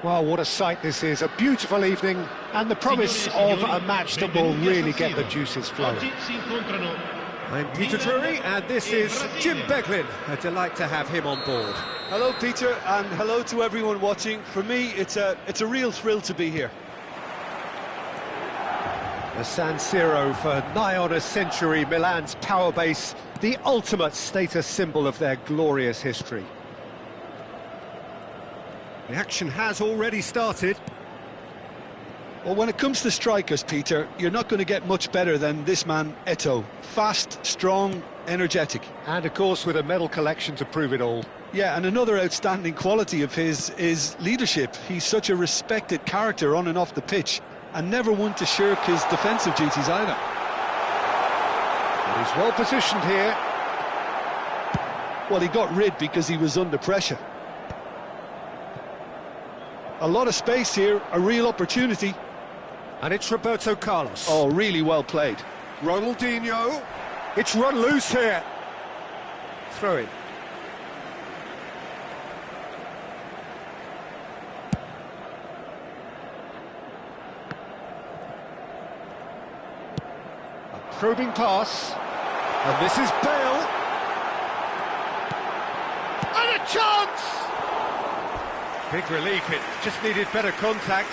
Well, what a sight this is, a beautiful evening, and the promise of a match that will really get the juices flowing. I'm Peter Drury, and this is Jim Beglin. A delight to have him on board. Hello, Peter, and hello to everyone watching. For me, it's a real thrill to be here. The San Siro for nigh on a century, Milan's power base, the ultimate status symbol of their glorious history. The action has already started. Well, when it comes to strikers, Peter, you're not going to get much better than this man, Eto'o. Fast, strong, energetic. And, of course, with a medal collection to prove it all. Yeah, and another outstanding quality of his is leadership. He's such a respected character on and off the pitch, and never one to shirk his defensive duties either. And he's well positioned here. Well, he got rid because he was under pressure. A lot of space here, a real opportunity. And it's Roberto Carlos. Oh, really well played. Ronaldinho. It's run loose here. Throw in. A probing pass. And this is Bale. And a chance! Big relief, it just needed better contact.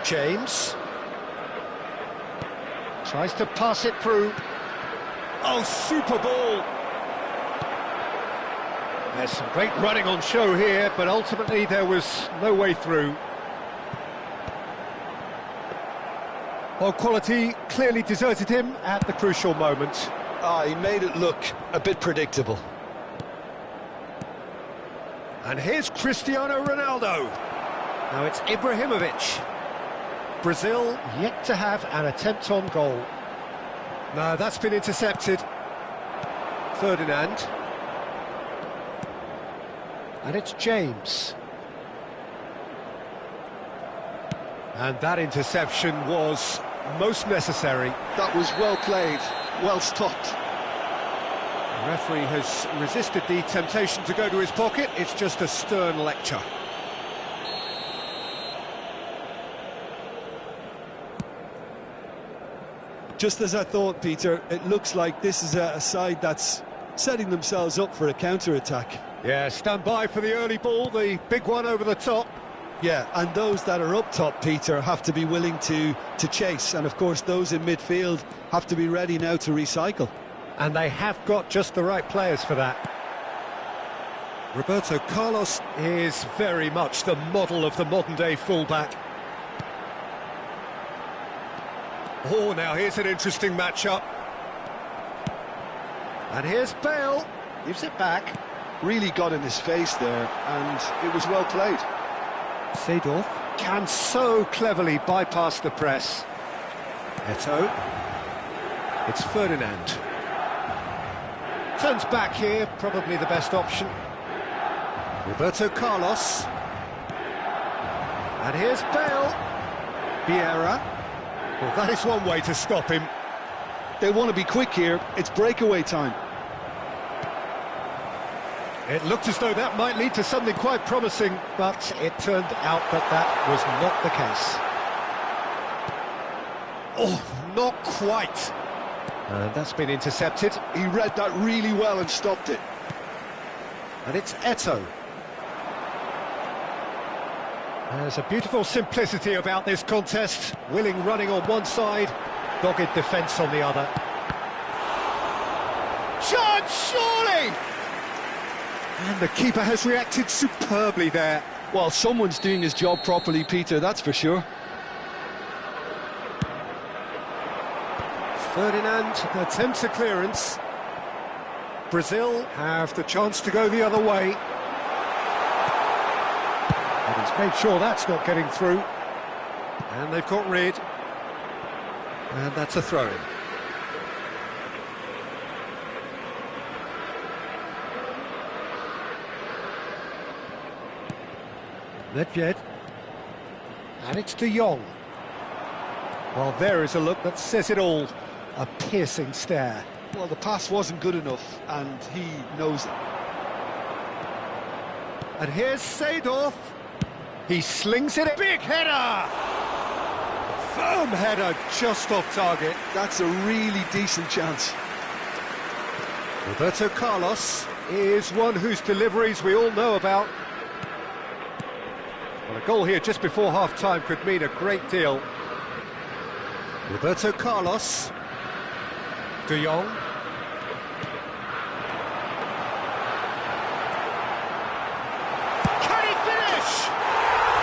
James tries to pass it through. Oh, super ball! There's some great running on show here, but ultimately there was no way through. Well, quality clearly deserted him at the crucial moment. He made it look a bit predictable. And here's Cristiano Ronaldo. Now it's Ibrahimovic. Brazil Yet to have an attempt on goal. No, that's been intercepted. Ferdinand. And it's James. And that interception was most necessary. That was well played, well stopped. The referee has resisted the temptation to go to his pocket. It's just a stern lecture. Just as I thought, Peter, it looks like this is a side that's setting themselves up for a counter-attack. Yeah, stand by for the early ball, the big one over the top. Yeah, and those that are up top, Peter, have to be willing to chase. And, of course, those in midfield have to be ready now to recycle. And they have got just the right players for that. Roberto Carlos is very much the model of the modern-day fullback. Oh, now here's an interesting matchup. And here's Bale. Gives it back. Really got in his face there, and it was well played. Seedorf can so cleverly bypass the press. Eto'o. It's Ferdinand. Turns back here, probably the best option. Roberto Carlos. And here's Bale. Vieira. Well, that is one way to stop him. They want to be quick here. It's breakaway time. It looked as though that might lead to something quite promising, but it turned out that that was not the case. Oh, not quite. And that's been intercepted. He read that really well and stopped it. And it's Eto'o. There's a beautiful simplicity about this contest. Willing running on one side, dogged defence on the other. Chance, surely! And the keeper has reacted superbly there. Well, someone's doing his job properly, Peter, that's for sure. Ferdinand attempts a clearance. Brazil have the chance to go the other way. And he's made sure that's not getting through. And they've got rid. And that's a throw-in. Nedved. And it's De Jong. Well, there is a look that says it all. A piercing stare. Well, the pass wasn't good enough, and he knows it. And here's Seedorf. He slings it. Big header! Firm header, just off target. That's a really decent chance. Roberto Carlos is one whose deliveries we all know about. Well, a goal here just before half-time could mean a great deal. Roberto Carlos. De Jong. Can he finish?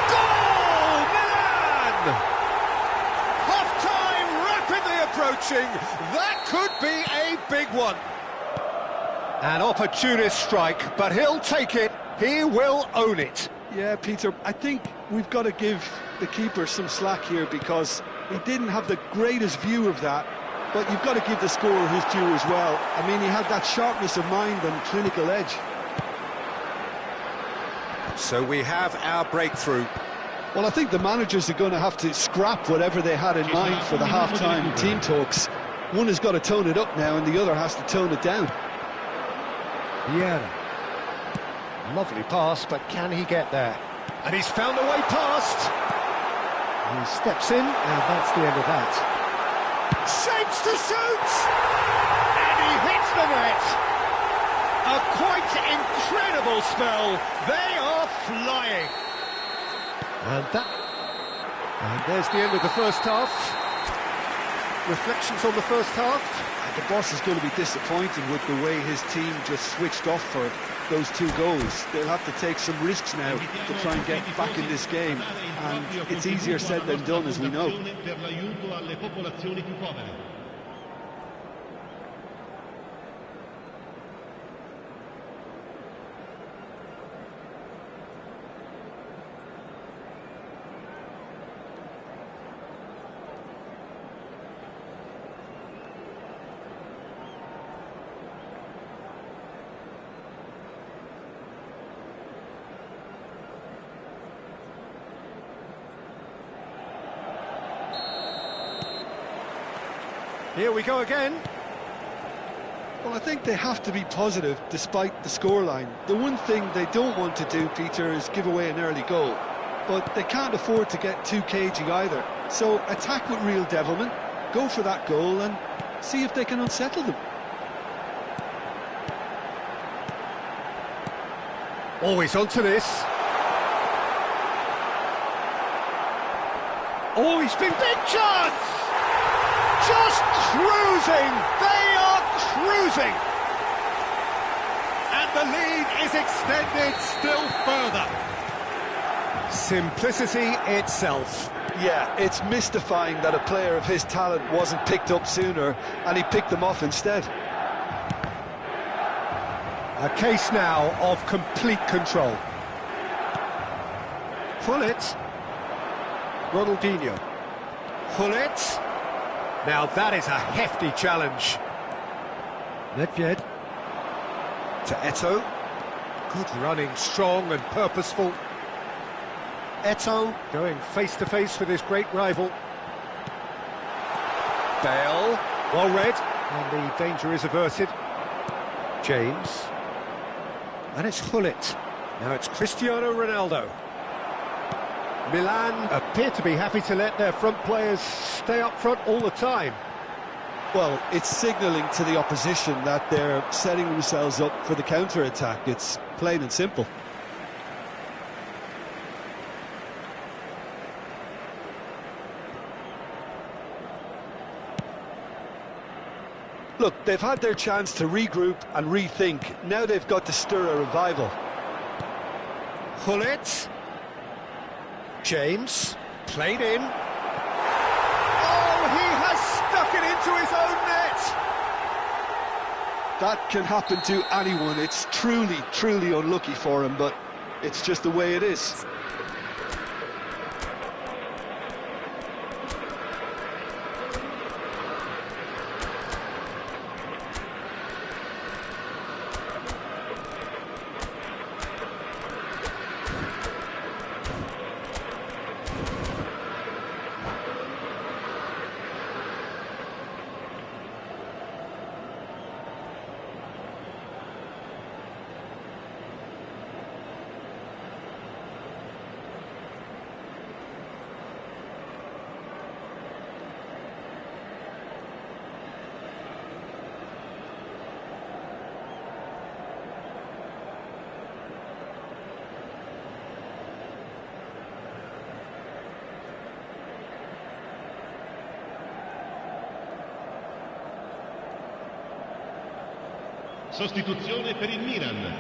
Goal! Milan! Half-time rapidly approaching. That could be a big one. An opportunist strike, but he'll take it. He will own it. Yeah, Peter, I think we've got to give the keeper some slack here because he didn't have the greatest view of that, but you've got to give the scorer his due as well. I mean, he had that sharpness of mind and clinical edge. So we have our breakthrough. Well, I think the managers are going to have to scrap whatever they had in mind for the half-time team talks. One has got to tone it up now and the other has to tone it down. Vieira. Lovely pass, but can he get there? And he's found a way past. He steps in, and that's the end of that. Shapes to shoot! And he hits the net! A quite incredible spell. They are flying. And there's the end of the first half. Reflections on the first half? The boss is going to be disappointed with the way his team just switched off for those two goals. They'll have to take some risks now to try and get back in this game, and it's easier said than done, as we know. Here we go again. Well, I think they have to be positive despite the scoreline. The one thing they don't want to do, Peter, is give away an early goal. But they can't afford to get too cagey either. So attack with real devilment, go for that goal and see if they can unsettle them. Always onto this. Oh, he's been big chance! Just cruising! They are cruising! And the lead is extended still further. Simplicity itself. Yeah, it's mystifying that a player of his talent wasn't picked up sooner, and he picked them off instead. A case now of complete control. Gullit. Ronaldinho. Gullit. Now that is a hefty challenge. Nedved. To Eto'o. Good running, strong and purposeful. Eto'o going face-to-face with his great rival. Bale. Well read. And the danger is averted. James. And it's Gullit. Now it's Cristiano Ronaldo. Milan appear to be happy to let their front players stay up front all the time. Well, it's signalling to the opposition that they're setting themselves up for the counter-attack. It's plain and simple. Look, they've had their chance to regroup and rethink. Now they've got to stir a revival. Gullit. James, played in. Oh, he has stuck it into his own net! That can happen to anyone. It's truly, truly unlucky for him, but it's just the way it is. Sostituzione per il Milan.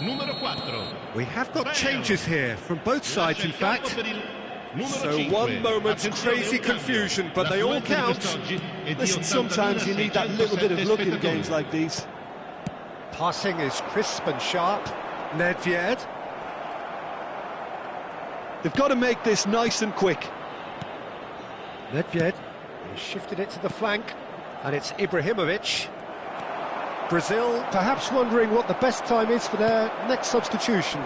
Numero 4. We have got changes here from both sides, in fact. So one moment's crazy confusion, but they all count. Listen, sometimes you need that little bit of luck in games like these. Passing is crisp and sharp. Nedved. They've got to make this nice and quick. Nedved. He shifted it to the flank, and it's Ibrahimovic. Brazil perhaps wondering what the best time is for their next substitution.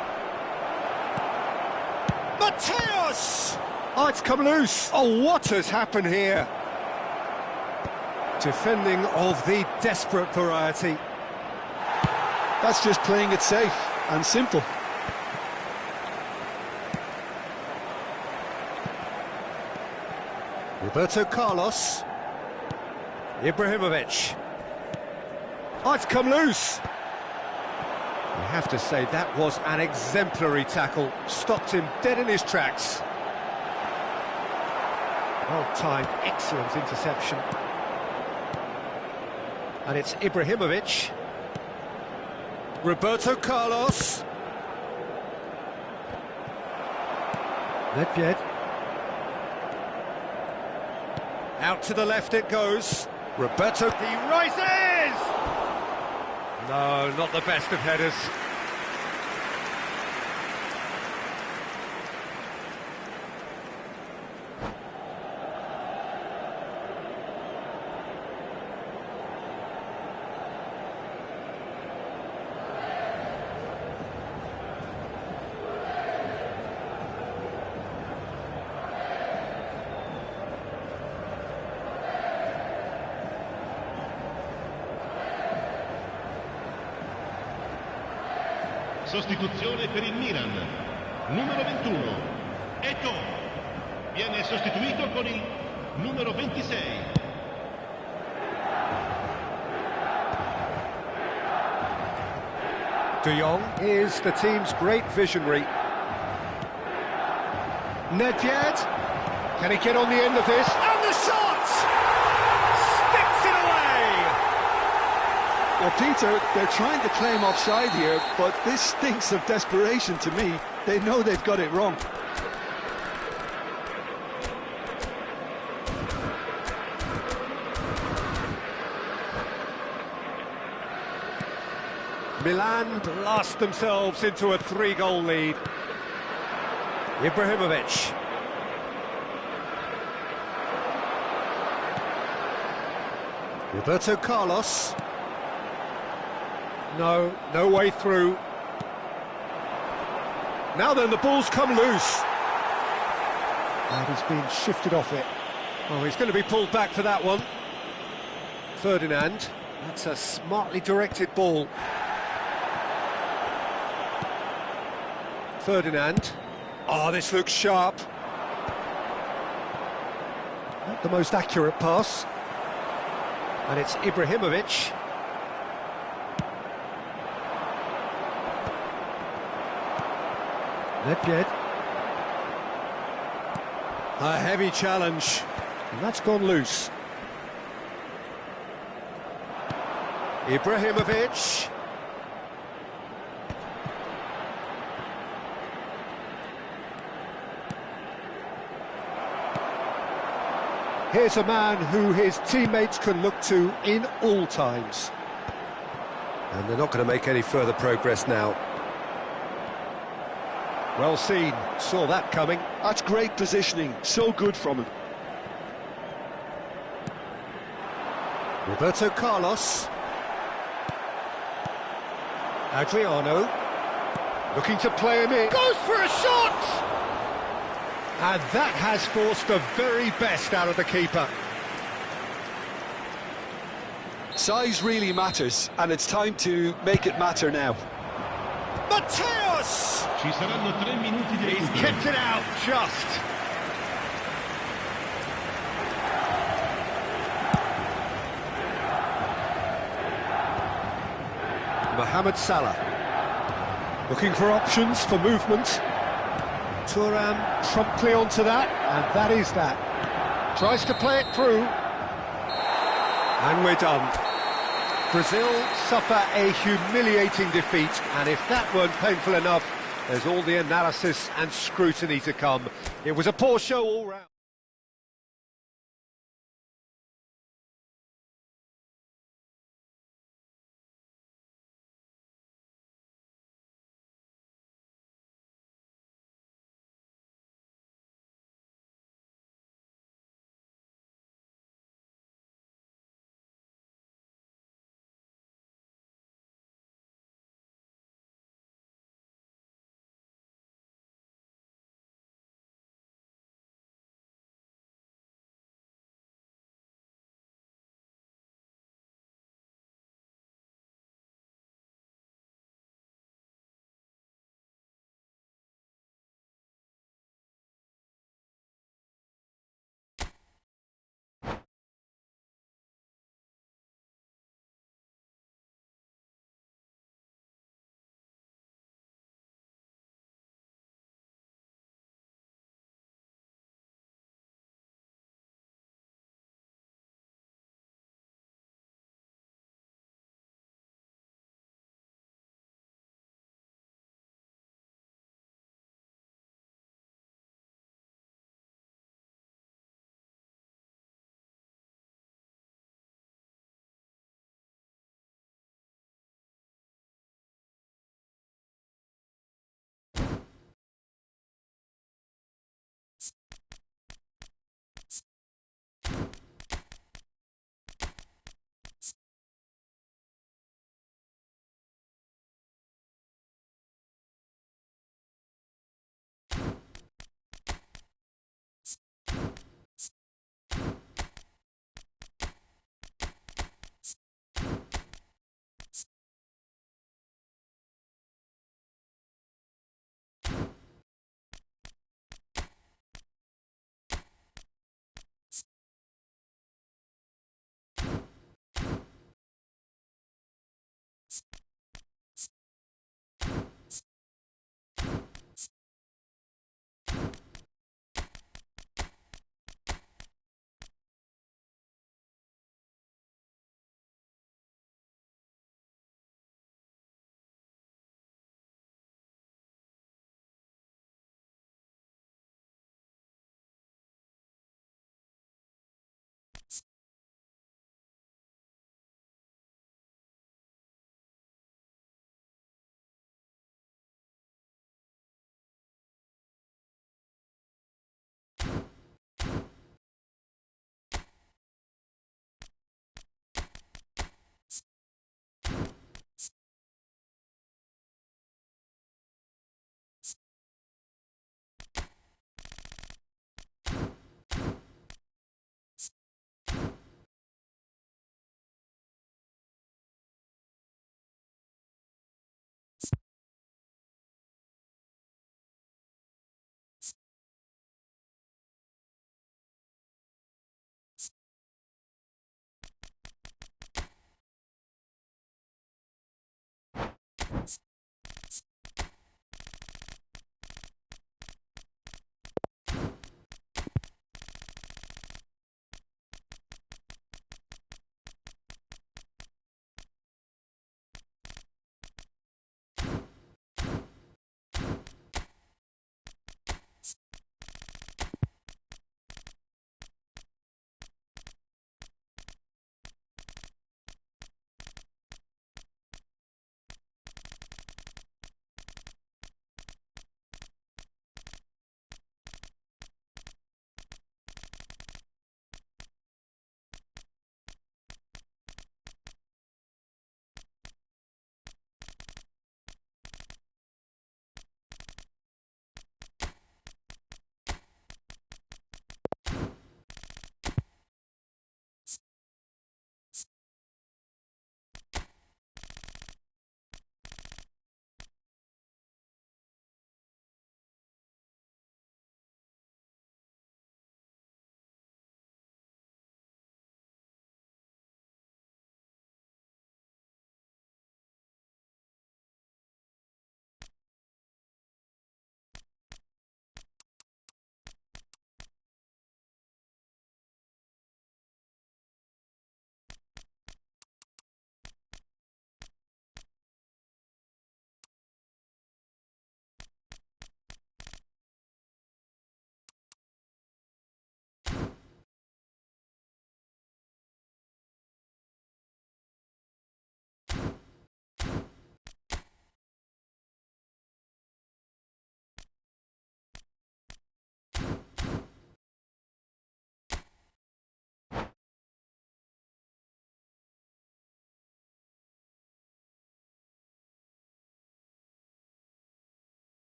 Mateus! Oh, it's come loose. Oh, what has happened here? Defending of the desperate variety. That's just playing it safe and simple. Roberto Carlos. Ibrahimovic. Oh, it's come loose. You have to say that was an exemplary tackle. Stopped him dead in his tracks. Well-timed, excellent interception. And it's Ibrahimovic. Roberto Carlos. Nedved. Out to the left it goes. Roberto, he rises! No, not the best of headers. Sostituzione per il Milan. Numero 21. Eto'o. Viene sostituito con il numero 26. De Jong is the team's great visionary. Nedved. Can he get on the end of this? And the shot! Sticks it away! Well, Peter, they're trying to claim offside here, but this stinks of desperation to me. They know they've got it wrong. Milan blast themselves into a 3-goal lead. Ibrahimovic. Roberto Carlos. No way through. Now then, the ball's come loose. And he's been shifted off it. Oh, he's going to be pulled back for that one. Ferdinand. That's a smartly directed ball. Ferdinand. Oh, this looks sharp. Not the most accurate pass. And it's Ibrahimovic. Nedved. A heavy challenge. And that's gone loose. Ibrahimovic. Here's a man who his teammates can look to in all times. And they're not going to make any further progress now. Well seen, saw that coming. That's great positioning, so good from him. Roberto Carlos. Adriano. Looking to play him in. Goes for a shot! And that has forced the very best out of the keeper. Size really matters, and it's time to make it matter now. Mateus! Ci saranno 3 minuti di He's recupero. kept it out just. Mohamed Salah. Looking for options for movement. Thuram promptly onto that, and that is that. Tries to play it through. And we're done. Brazil suffer a humiliating defeat, and if that weren't painful enough, there's all the analysis and scrutiny to come. It was a poor show all round.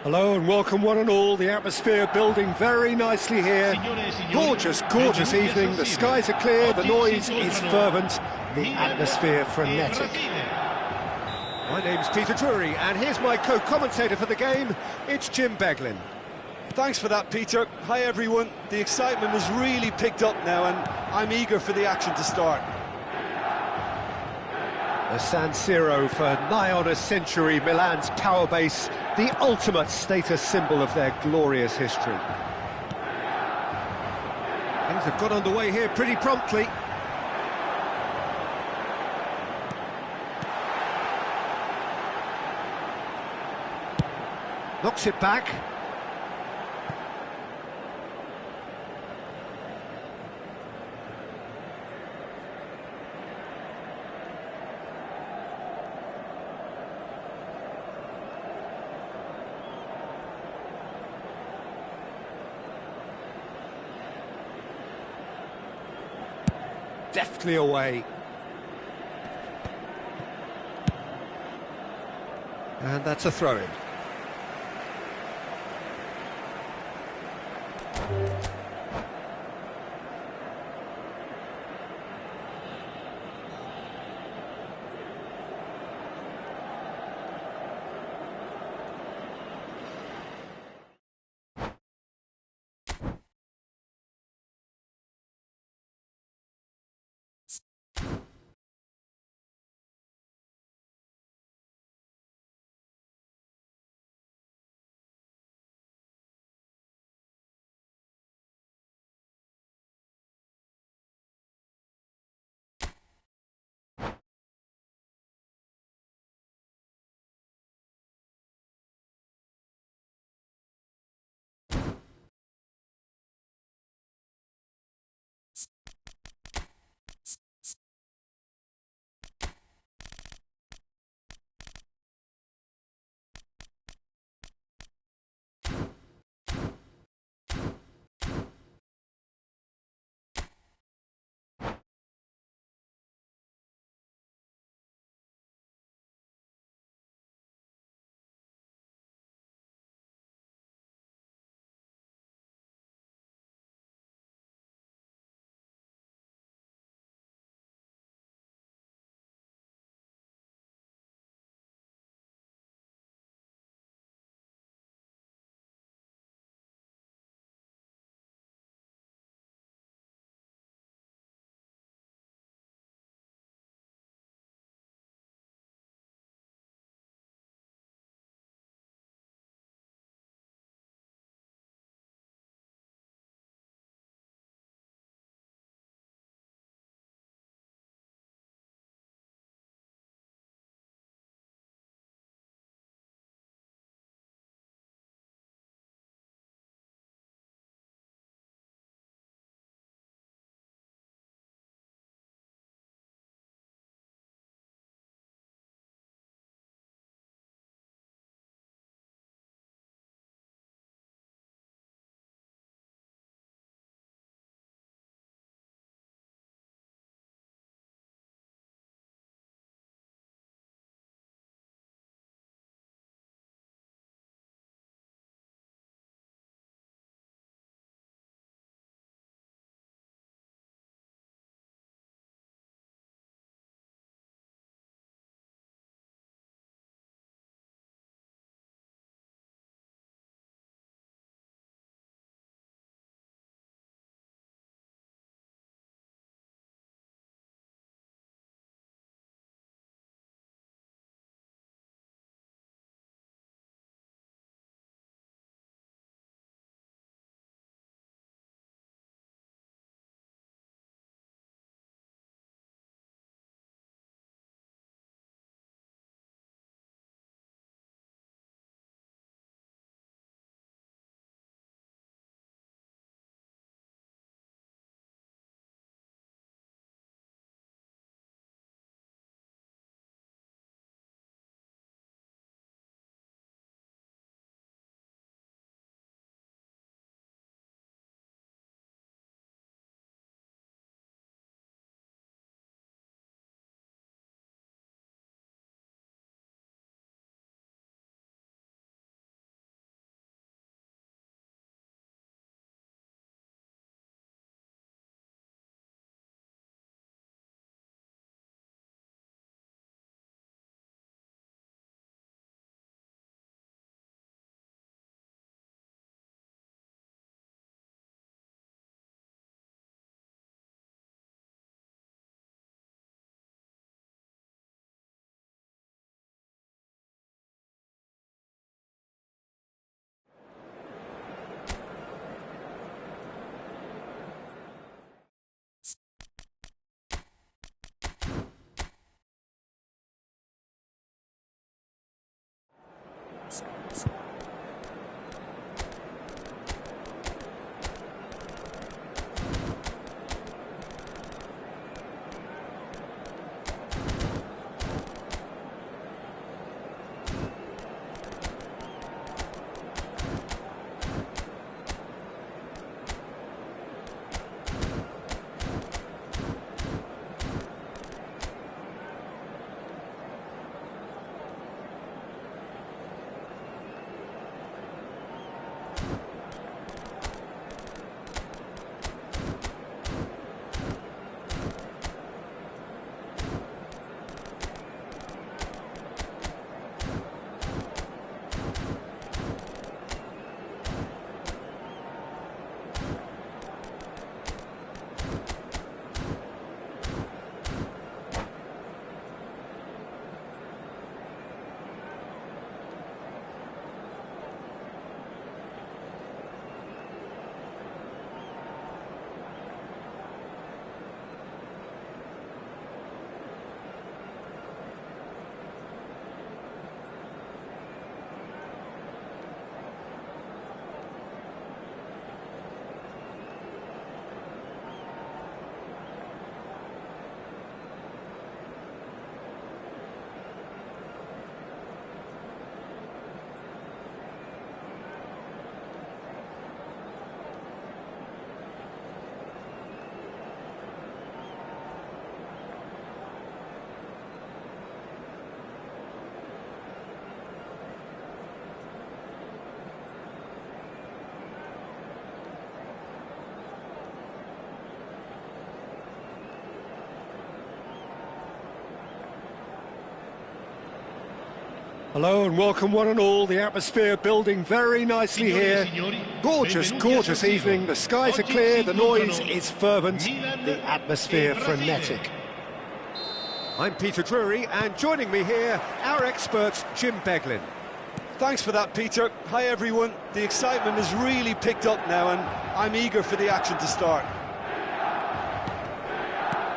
Hello and welcome one and all. The atmosphere building very nicely here. Gorgeous, gorgeous evening. The skies are clear, the noise is fervent, the atmosphere frenetic. My name's Peter Drury, and here's my co-commentator for the game. It's Jim Beglin. Thanks for that, Peter. Hi, everyone. The excitement has really picked up now, and I'm eager for the action to start. The San Siro for nigh on a century, Milan's power base, the ultimate status symbol of their glorious history. Things have got underway here pretty promptly. Knocks it back. Deftly away. And that's a throw-in. Hello and welcome one and all. The atmosphere building very nicely here. Gorgeous, gorgeous evening. The skies are clear, the noise is fervent, the atmosphere frenetic. I'm Peter Drury, and joining me here, our expert, Jim Beglin. Thanks for that, Peter. Hi, everyone. The excitement has really picked up now, and I'm eager for the action to start.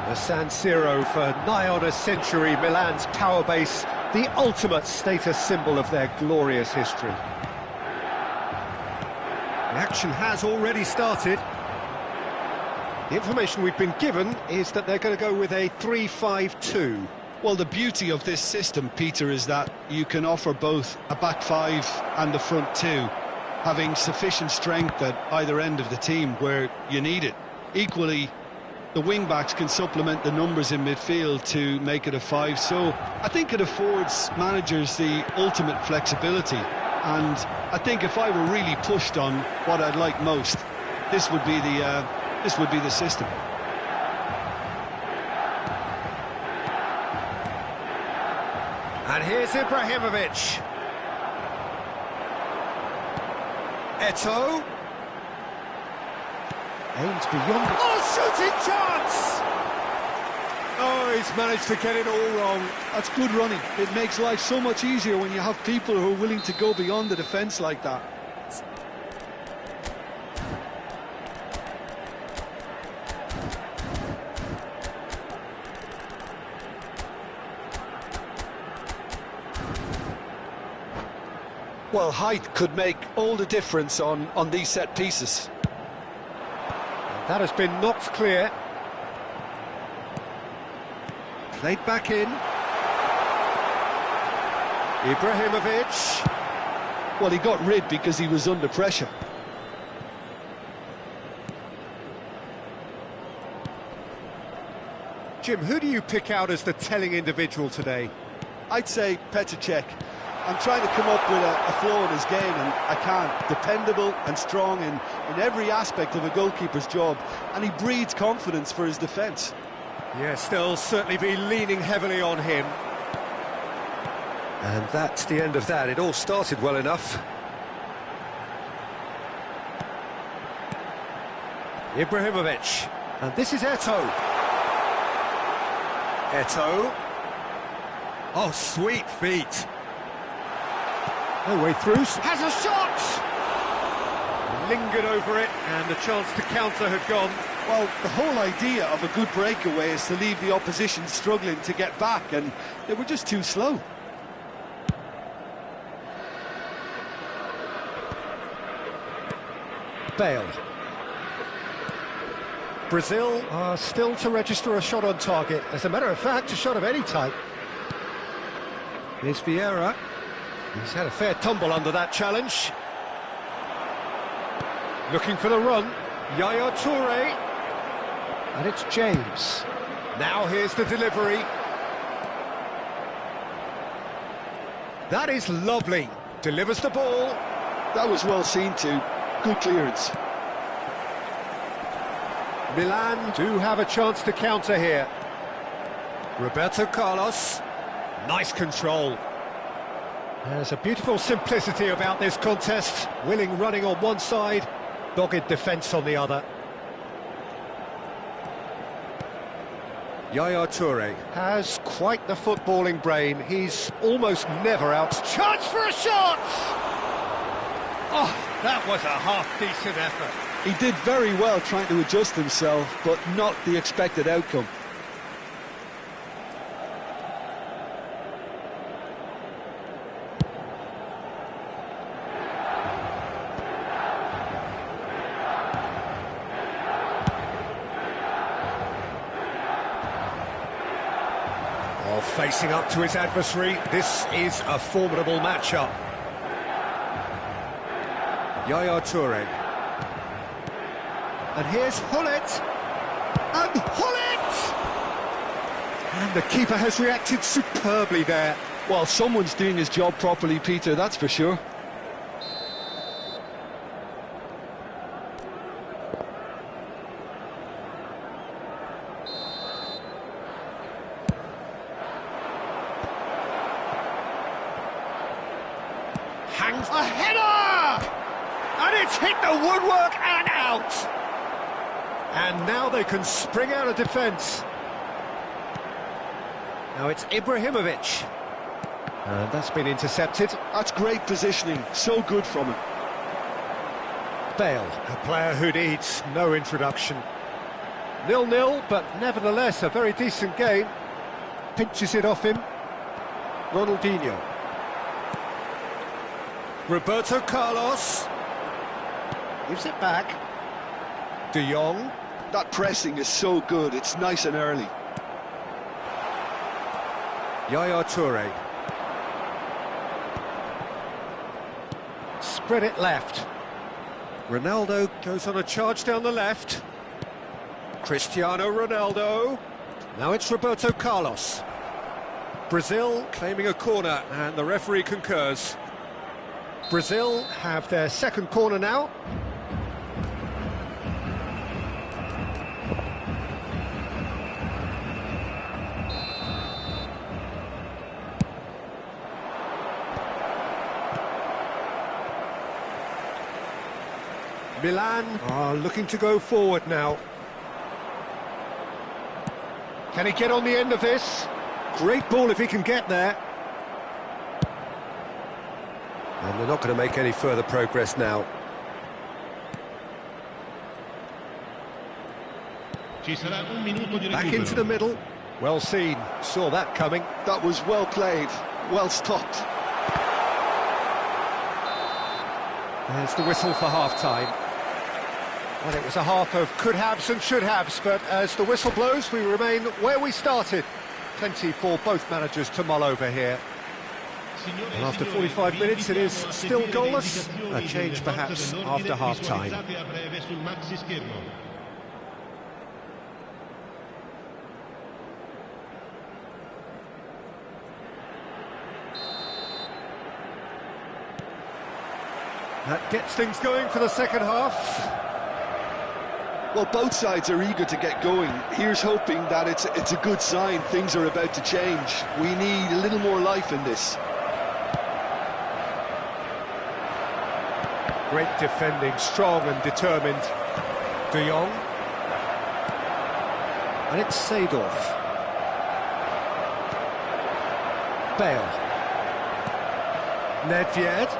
The San Siro for nigh on a century, Milan's power base, the ultimate status symbol of their glorious history. The action has already started. The information we've been given is that they're going to go with a 3-5-2. Well, the beauty of this system, Peter, is that you can offer both a back five and a front two, having sufficient strength at either end of the team where you need it. Equally, the wing-backs can supplement the numbers in midfield to make it a five, so I think it affords managers the ultimate flexibility. And I think if I were really pushed on what I'd like most, this would be the system. And here's Ibrahimovic. Eto'o. Aims beyond. Oh, shooting chance! Oh, he's managed to get it all wrong. That's good running. It makes life so much easier when you have people who are willing to go beyond the defence like that. Well, height could make all the difference on these set pieces. That has been knocked clear. Played back in. Ibrahimovic. Well, he got rid because he was under pressure. Jim, who do you pick out as the telling individual today? I'd say Petr Cech. I'm trying to come up with a flaw in his game, and I can't. Dependable and strong in every aspect of a goalkeeper's job, and he breeds confidence for his defence. Yes, they'll certainly be leaning heavily on him. And that's the end of that. It all started well enough. Ibrahimovic. And this is Eto'o. Eto'o. Oh, sweet feet. No way through. Has a shot! Lingered over it, and the chance to counter had gone. Well, the whole idea of a good breakaway is to leave the opposition struggling to get back, and they were just too slow. Bale. Brazil are still to register a shot on target. As a matter of fact, a shot of any type. Here's Vieira. He's had a fair tumble under that challenge. Looking for the run. Yaya Toure. And it's James. Now here's the delivery. That is lovely. Delivers the ball. That was well seen too. Good clearance. Milan do have a chance to counter here. Roberto Carlos. Nice control. There's a beautiful simplicity about this contest. Willing running on one side, dogged defence on the other. Yaya Toure has quite the footballing brain. He's almost never out. Chance for a shot! Oh, that was a half-decent effort. He did very well trying to adjust himself, but not the expected outcome. Oh, facing up to his adversary, this is a formidable matchup. Yaya Toure. And here's Hullet. And Hullet! And the keeper has reacted superbly there. Well, someone's doing his job properly, Peter, that's for sure. Hangs a header! And it's hit the woodwork and out! And now they can spring out of defence. Now it's Ibrahimovic. And that's been intercepted. That's great positioning, so good from him. Bale, a player who needs no introduction. 0-0, but nevertheless a very decent game. Pinches it off him. Ronaldinho. Roberto Carlos. Gives it back. De Jong. That pressing is so good, it's nice and early. Yaya Toure. Spread it left. Ronaldo goes on a charge down the left. Cristiano Ronaldo. Now it's Roberto Carlos. Brazil claiming a corner, and the referee concurs. Brazil have their second corner now. Milan are looking to go forward now. Can he get on the end of this? Great ball if he can get there. And they're not going to make any further progress now. Back into the middle. Well seen. Saw that coming. That was well played, well stopped. There's the whistle for half-time. Well, it was a half of could-haves and should-haves, but as the whistle blows, we remain where we started. Plenty for both managers to mull over here. And after 45 minutes, it is still goalless. A change, perhaps, after half-time. That gets things going for the second half. Well, both sides are eager to get going. Here's hoping that it's a good sign. Things are about to change. We need a little more life in this. Great defending, strong and determined. De Jong. And it's Seedorf. Bale. Nedved.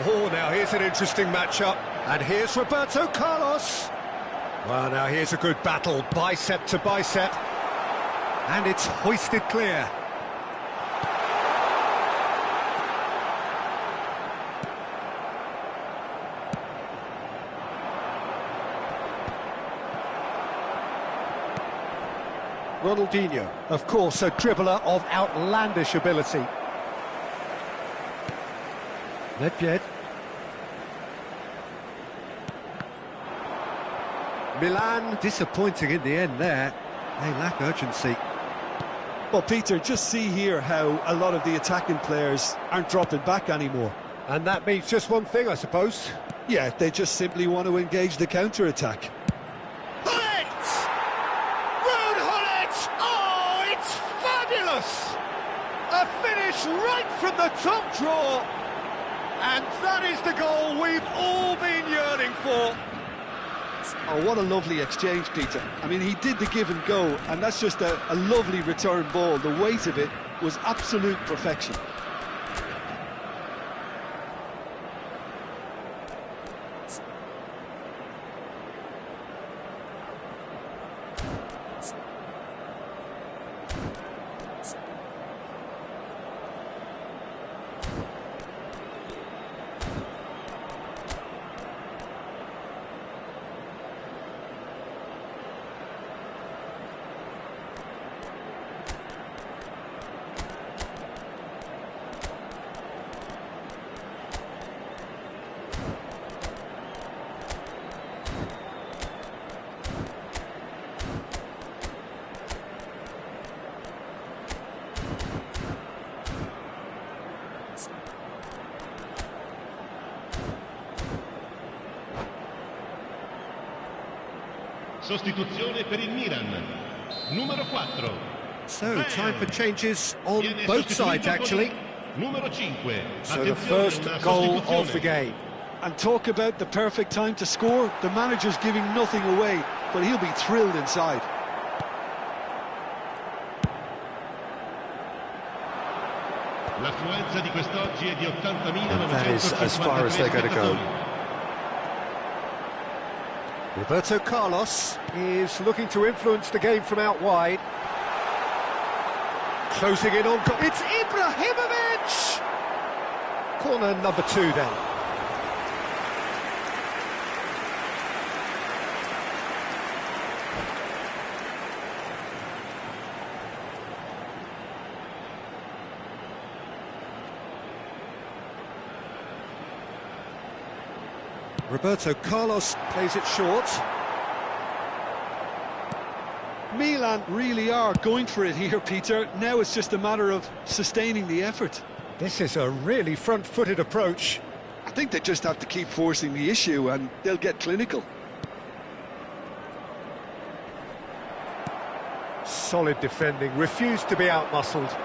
Oh, now here's an interesting matchup. And here's Roberto Carlos. Well, now here's a good battle, bicep to bicep. And it's hoisted clear. Ronaldinho. Of course, a dribbler of outlandish ability. Nedved. Milan disappointing in the end there. They lack urgency. Well, Peter, just see here how a lot of the attacking players aren't dropping back anymore. And that means just one thing, I suppose. Yeah, they just simply want to engage the counter-attack. Gullit! Ruud Gullit! Oh, it's fabulous! A finish right from the top drawer. And that is the goal we've all been yearning for. Oh, what a lovely exchange, Peter. I mean, he did the give and go, and that's just a lovely return ball. The weight of it was absolute perfection. Sostituzione per il Milan. Numero 4. So, time for changes on both sides, actually. Numero 5. So, the first goal of the game. And talk about the perfect time to score. The manager's giving nothing away, but he'll be thrilled inside. L'affluenza di quest'oggi è di 80.953 And that is as far as they're going to go. Roberto Carlos is looking to influence the game from out wide. Closing in on... It's Ibrahimovic! Corner number 2 then. Roberto Carlos plays it short. Milan really are going for it here, Peter. Now it's just a matter of sustaining the effort. This is a really front-footed approach. I think they just have to keep forcing the issue and they'll get clinical. Solid defending, refused to be out-muscled.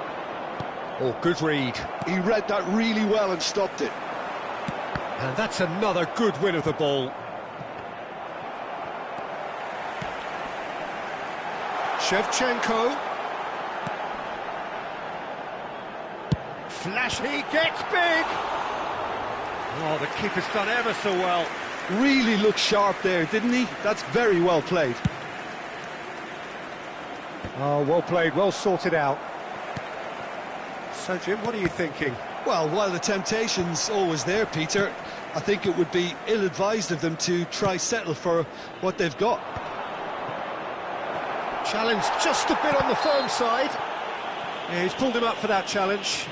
Oh, good read. He read that really well and stopped it. And that's another good win of the ball. Shevchenko. Flash, he gets big! Oh, the keeper's done ever so well. Really looked sharp there, didn't he? That's very well played. Oh, well played, well sorted out. So, Jim, what are you thinking? Well, while the temptation's always there, Peter, I think it would be ill-advised of them to try settle for what they've got. Challenge just a bit on the firm side. Yeah, he's pulled him up for that challenge.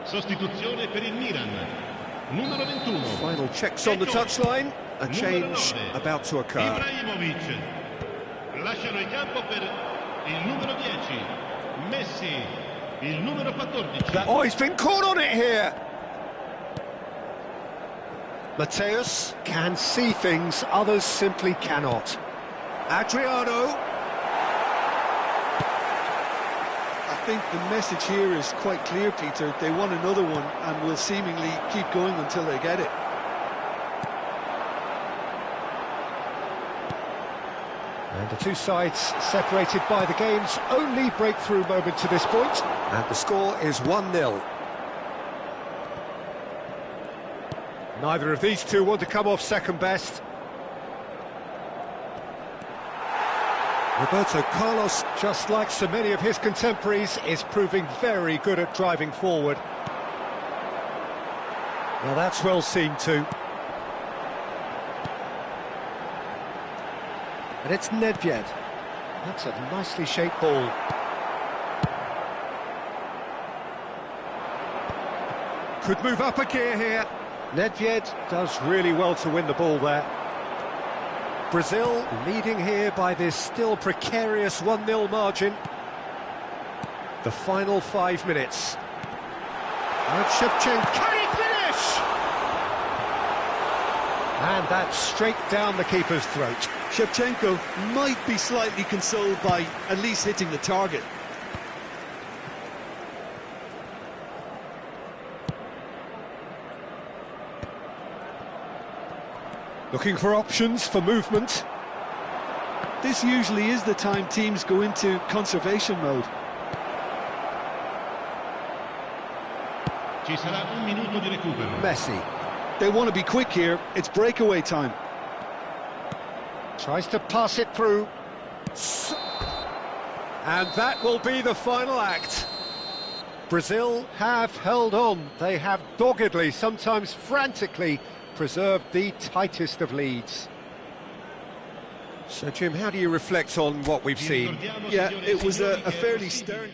Sostituzione per il Milan. Numero 21. Final checks on the touchline. A change about to occur. Ibrahimovic. Lasciano il campo per il numero 10. Messi. Il numero 14. Oh, he's been caught on it here. Mateus can see things others simply cannot. Adriano. I think the message here is quite clear, Peter. They want another one and will seemingly keep going until they get it. And the two sides separated by the game's only breakthrough moment to this point. And the score is 1-0. Neither of these two want to come off second best. Roberto Carlos, just like so many of his contemporaries, is proving very good at driving forward. Now that's well seen too. And it's Nedved. That's a nicely shaped ball. Could move up a gear here. Nedved does really well to win the ball there. Brazil leading here by this still precarious 1-0 margin. The final 5 minutes. And Shevchenko. Can he finish? And that's straight down the keeper's throat. Shevchenko might be slightly consoled by at least hitting the target. Looking for options for movement. This usually is the time teams go into conservation mode. Ci sarà un minuto di recupero. Messi They want to be quick here, it's breakaway time. tries to pass it through. And that will be the final act. Brazil have held on. They have doggedly, sometimes frantically, preserved the tightest of leads. So, Jim, how do you reflect on what we've seen? Yeah, it was a fairly stern...